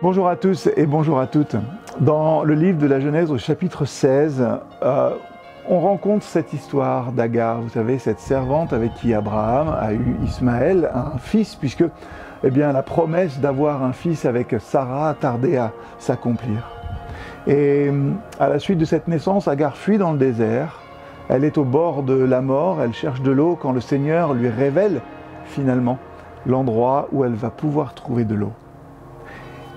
Bonjour à tous et bonjour à toutes. Dans le livre de la Genèse au chapitre 16, on rencontre cette histoire d'Agar, vous savez, cette servante avec qui Abraham a eu Ismaël, un fils, puisque la promesse d'avoir un fils avec Sarah a tardé à s'accomplir. Et à la suite de cette naissance, Agar fuit dans le désert, elle est au bord de la mort, elle cherche de l'eau quand le Seigneur lui révèle finalement l'endroit où elle va pouvoir trouver de l'eau.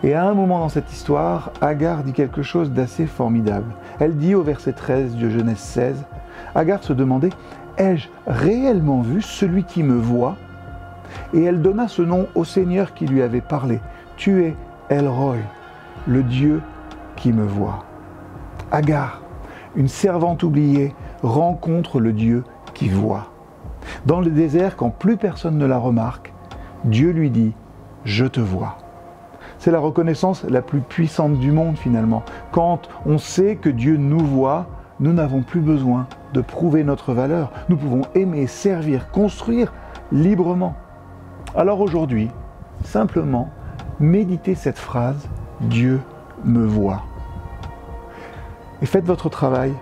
Et à un moment dans cette histoire, Agar dit quelque chose d'assez formidable. Elle dit au verset 13 de Genèse 16, Agar se demandait « Ai-je réellement vu celui qui me voit ?» Et elle donna ce nom au Seigneur qui lui avait parlé. « Tu es El Roi, le Dieu qui me voit. » Agar, une servante oubliée, rencontre le Dieu qui voit. Dans le désert, quand plus personne ne la remarque, Dieu lui dit « Je te vois ». C'est la reconnaissance la plus puissante du monde finalement. Quand on sait que Dieu nous voit, nous n'avons plus besoin de prouver notre valeur. Nous pouvons aimer, servir, construire librement. Alors aujourd'hui, simplement, méditez cette phrase « Dieu me voit ». Et faites votre travail,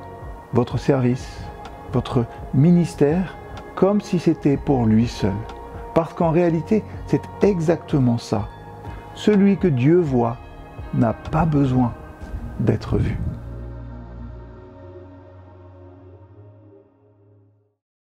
votre service, votre ministère comme si c'était pour lui seul. Parce qu'en réalité, c'est exactement ça. Celui que Dieu voit n'a pas besoin d'être vu.